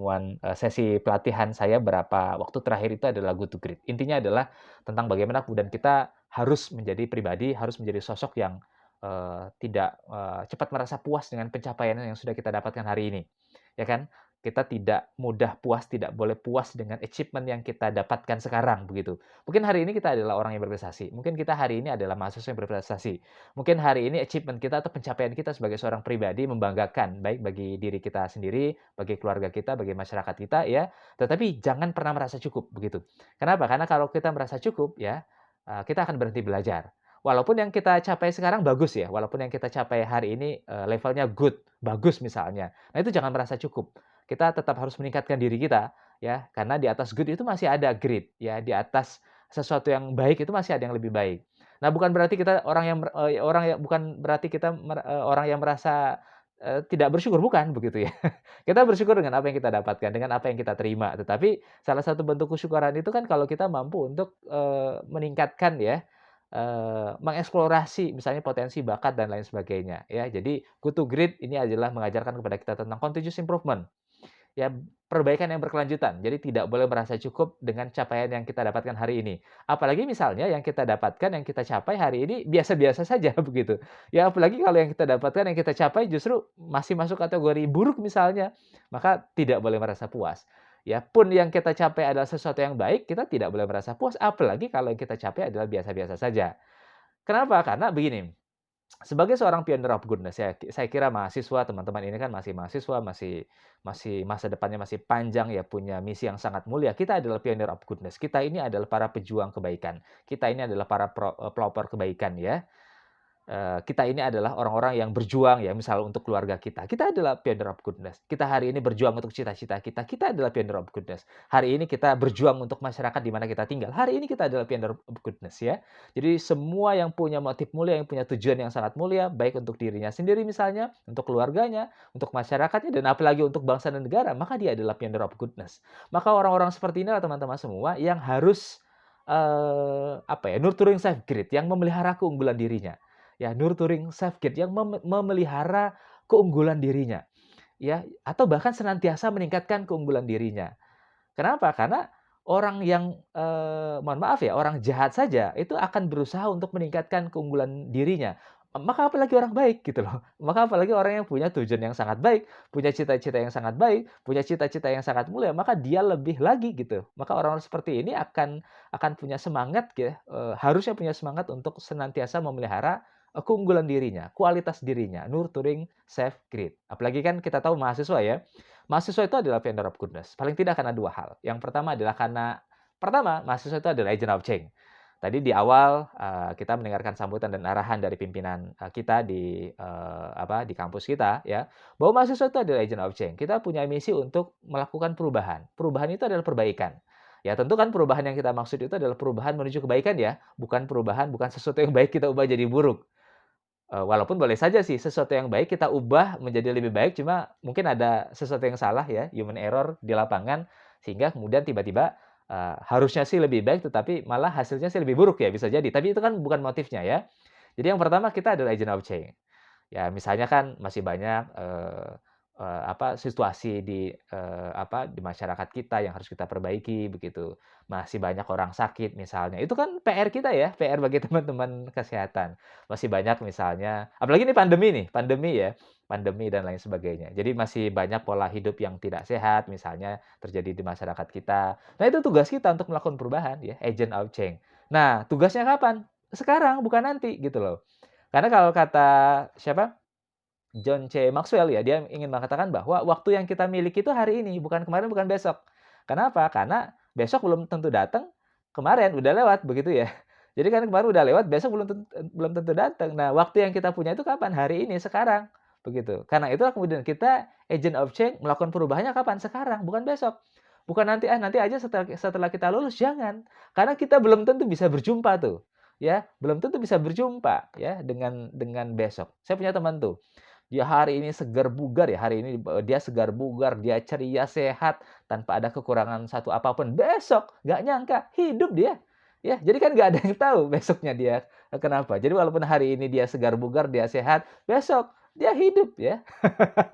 pertemuan, sesi pelatihan saya berapa waktu terakhir itu adalah Good to Great. Intinya adalah tentang bagaimana kemudian kita harus menjadi pribadi, harus menjadi sosok yang, tidak, cepat merasa puas dengan pencapaian yang sudah kita dapatkan hari ini, ya kan? Kita tidak mudah puas, tidak boleh puas dengan achievement yang kita dapatkan sekarang, begitu. Mungkin hari ini kita adalah orang yang berprestasi, mungkin kita hari ini adalah mahasiswa yang berprestasi, mungkin hari ini achievement kita atau pencapaian kita sebagai seorang pribadi membanggakan, baik bagi diri kita sendiri, bagi keluarga kita, bagi masyarakat kita, ya. Tetapi jangan pernah merasa cukup, begitu. Kenapa? Karena kalau kita merasa cukup, ya, kita akan berhenti belajar. Walaupun yang kita capai sekarang bagus ya, walaupun yang kita capai hari ini, levelnya good, bagus misalnya. Nah, itu jangan merasa cukup. Kita tetap harus meningkatkan diri kita, ya, karena di atas good itu masih ada great, ya, di atas sesuatu yang baik itu masih ada yang lebih baik. Nah, bukan berarti kita orang yang bukan berarti kita orang yang merasa, tidak bersyukur, bukan, begitu ya. Kita bersyukur dengan apa yang kita dapatkan, dengan apa yang kita terima. Tetapi salah satu bentuk kesyukuran itu kan kalau kita mampu untuk, meningkatkan ya, mengeksplorasi misalnya potensi bakat dan lain sebagainya, ya. Jadi Good to Great ini adalah mengajarkan kepada kita tentang continuous improvement. Ya, perbaikan yang berkelanjutan. Jadi tidak boleh merasa cukup dengan capaian yang kita dapatkan hari ini. Apalagi misalnya yang kita dapatkan, yang kita capai hari ini biasa-biasa saja begitu. Ya apalagi kalau yang kita dapatkan, yang kita capai justru masih masuk kategori buruk misalnya, maka tidak boleh merasa puas. Ya, pun yang kita capai adalah sesuatu yang baik, kita tidak boleh merasa puas, apalagi kalau yang kita capai adalah biasa-biasa saja. Kenapa? Karena begini, sebagai seorang pioneer of goodness ya, saya kira mahasiswa, teman-teman ini kan masih mahasiswa, masih masih masa depannya masih panjang ya, punya misi yang sangat mulia. Kita adalah pioneer of goodness. Kita ini adalah para pejuang kebaikan. Kita ini adalah para pelopor kebaikan ya. Kita ini adalah orang-orang yang berjuang ya, misal untuk keluarga kita. Kita adalah pioneer of goodness. Kita hari ini berjuang untuk cita-cita kita. Kita adalah pioneer of goodness. Hari ini kita berjuang untuk masyarakat di mana kita tinggal. Hari ini kita adalah pioneer of goodness ya. Jadi semua yang punya motif mulia, yang punya tujuan yang sangat mulia, baik untuk dirinya sendiri misalnya, untuk keluarganya, untuk masyarakatnya, dan apalagi untuk bangsa dan negara, maka dia adalah pioneer of goodness. Maka orang-orang seperti inilah teman-teman semua yang harus apa ya, nurturing self greed, yang memelihara keunggulan dirinya. Ya, nurturing self care yang memelihara keunggulan dirinya, ya, atau bahkan senantiasa meningkatkan keunggulan dirinya. Kenapa? Karena orang yang, mohon maaf ya, orang jahat saja itu akan berusaha untuk meningkatkan keunggulan dirinya. Maka apalagi orang baik gitu loh. Maka apalagi orang yang punya tujuan yang sangat baik, punya cita-cita yang sangat baik, punya cita-cita yang sangat mulia, maka dia lebih lagi gitu. Maka orang-orang seperti ini akan punya semangat ya, harusnya punya semangat untuk senantiasa memelihara, keunggulan dirinya, kualitas dirinya, nurturing self grade. Apalagi kan kita tahu mahasiswa ya, mahasiswa itu adalah vendor of goodness, paling tidak karena 2 hal. Yang pertama adalah karena pertama, mahasiswa itu adalah agent of change. Tadi di awal, kita mendengarkan sambutan dan arahan dari pimpinan, kita di, di kampus kita ya, bahwa mahasiswa itu adalah agent of change. Kita punya misi untuk melakukan perubahan. Perubahan itu adalah perbaikan. Ya tentu kan perubahan yang kita maksud itu adalah perubahan menuju kebaikan ya, bukan sesuatu yang baik kita ubah jadi buruk. Walaupun boleh saja sih sesuatu yang baik kita ubah menjadi lebih baik, cuma mungkin ada sesuatu yang salah ya, human error di lapangan, sehingga kemudian tiba-tiba, harusnya sih lebih baik, tetapi malah hasilnya sih lebih buruk ya, bisa jadi. Tapi itu kan bukan motifnya ya. Jadi yang pertama kita adalah agent of change. Ya misalnya kan masih banyak, situasi di masyarakat kita yang harus kita perbaiki begitu. Masih banyak orang sakit misalnya, itu kan PR kita ya, PR bagi teman-teman kesehatan. Masih banyak misalnya apalagi ini pandemi ya, pandemi dan lain sebagainya. Jadi masih banyak pola hidup yang tidak sehat misalnya terjadi di masyarakat kita. Nah itu tugas kita untuk melakukan perubahan ya, agent of change. Nah tugasnya kapan? Sekarang, bukan nanti gitu loh. Karena kalau kata siapa? John C. Maxwell ya, dia ingin mengatakan bahwa waktu yang kita miliki itu hari ini, bukan kemarin, bukan besok. Kenapa? Karena besok belum tentu datang, kemarin udah lewat begitu ya. Jadi kan kemarin udah lewat, besok belum tentu datang. Nah, waktu yang kita punya itu kapan? Hari ini, sekarang, begitu. Karena itulah kemudian kita agent of change melakukan perubahannya kapan? Sekarang, bukan besok. Bukan nanti, nanti aja setelah kita lulus, jangan. Karena kita belum tentu bisa berjumpa tuh, ya, belum tentu bisa berjumpa ya dengan besok. Saya punya teman tuh, dia hari ini segar bugar ya, hari ini dia segar bugar, dia ceria, sehat, tanpa ada kekurangan satu apapun. Besok nggak nyangka hidup dia. Ya, jadi kan nggak ada yang tahu besoknya dia kenapa. Jadi walaupun hari ini dia segar bugar, dia sehat, besok dia hidup ya,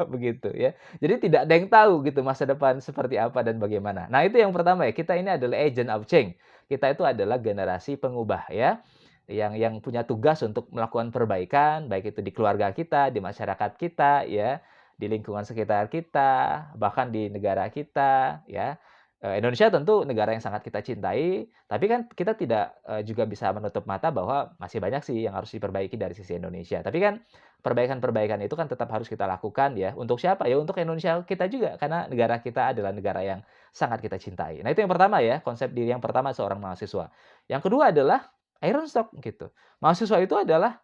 begitu ya. Jadi tidak ada yang tahu gitu masa depan seperti apa dan bagaimana. Nah, itu yang pertama ya, kita ini adalah agent of change. Kita itu adalah generasi pengubah ya, yang punya tugas untuk melakukan perbaikan, baik itu di keluarga kita, di masyarakat kita ya, di lingkungan sekitar kita, bahkan di negara kita ya. Indonesia tentu negara yang sangat kita cintai, tapi kan kita tidak, juga bisa menutup mata bahwa masih banyak sih yang harus diperbaiki dari sisi Indonesia. Tapi kan perbaikan-perbaikan itu kan tetap harus kita lakukan ya. Untuk siapa? Ya untuk Indonesia kita juga, karena negara kita adalah negara yang sangat kita cintai. Nah, itu yang pertama ya, konsep diri yang pertama seorang mahasiswa. Yang kedua adalah iron stock gitu. Mahasiswa itu adalah,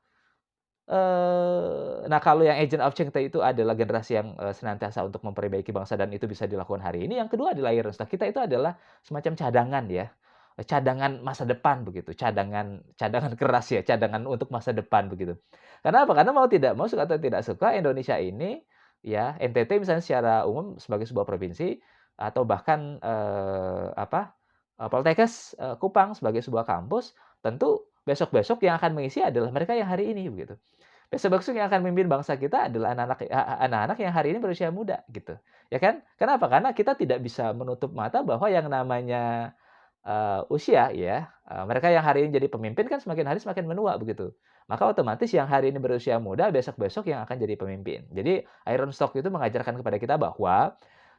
nah kalau yang agent of change itu adalah generasi yang, senantiasa untuk memperbaiki bangsa dan itu bisa dilakukan hari ini. Yang kedua adalah iron stock. Kita itu adalah semacam cadangan ya, cadangan masa depan begitu, cadangan cadangan keras ya, cadangan untuk masa depan begitu. Karena apa? Karena mau tidak mau, suka atau tidak suka, Indonesia ini ya, NTT misalnya secara umum sebagai sebuah provinsi atau bahkan, Poltekkes, Kupang sebagai sebuah kampus, tentu besok-besok yang akan mengisi adalah mereka yang hari ini begitu. Besok-besok yang akan memimpin bangsa kita adalah anak-anak yang hari ini berusia muda gitu, ya kan? Kenapa? Karena kita tidak bisa menutup mata bahwa yang namanya, usia ya, mereka yang hari ini jadi pemimpin kan semakin hari semakin menua begitu. Maka otomatis yang hari ini berusia muda besok-besok yang akan jadi pemimpin. Jadi Iron Stock itu mengajarkan kepada kita bahwa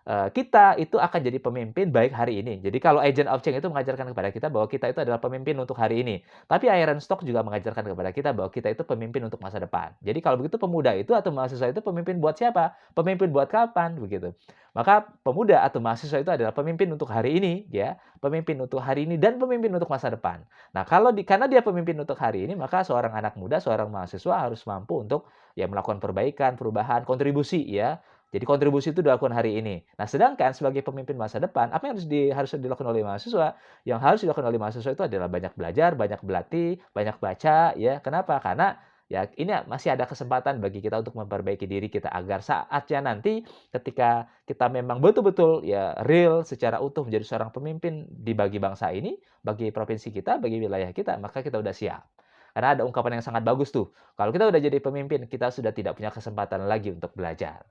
kita itu akan jadi pemimpin baik hari ini. Jadi kalau agent of change itu mengajarkan kepada kita bahwa kita itu adalah pemimpin untuk hari ini. Tapi iron stock juga mengajarkan kepada kita bahwa kita itu pemimpin untuk masa depan. Jadi kalau begitu pemuda itu atau mahasiswa itu pemimpin buat siapa? Pemimpin buat kapan? Begitu. Maka pemuda atau mahasiswa itu adalah pemimpin untuk hari ini, ya, pemimpin untuk hari ini dan pemimpin untuk masa depan. Nah, karena dia pemimpin untuk hari ini, maka seorang anak muda, seorang mahasiswa harus mampu untuk ya melakukan perbaikan, perubahan, kontribusi ya. Jadi kontribusi itu dilakukan hari ini. Nah, sedangkan sebagai pemimpin masa depan, apa yang harus dilakukan oleh mahasiswa? Yang harus dilakukan oleh mahasiswa itu adalah banyak belajar, banyak berlatih, banyak baca, ya. Kenapa? Karena ya ini masih ada kesempatan bagi kita untuk memperbaiki diri kita agar saatnya nanti ketika kita memang betul-betul ya real secara utuh menjadi seorang pemimpin bagi bangsa ini, bagi provinsi kita, bagi wilayah kita, maka kita udah siap. Karena ada ungkapan yang sangat bagus tuh. Kalau kita udah jadi pemimpin, kita sudah tidak punya kesempatan lagi untuk belajar.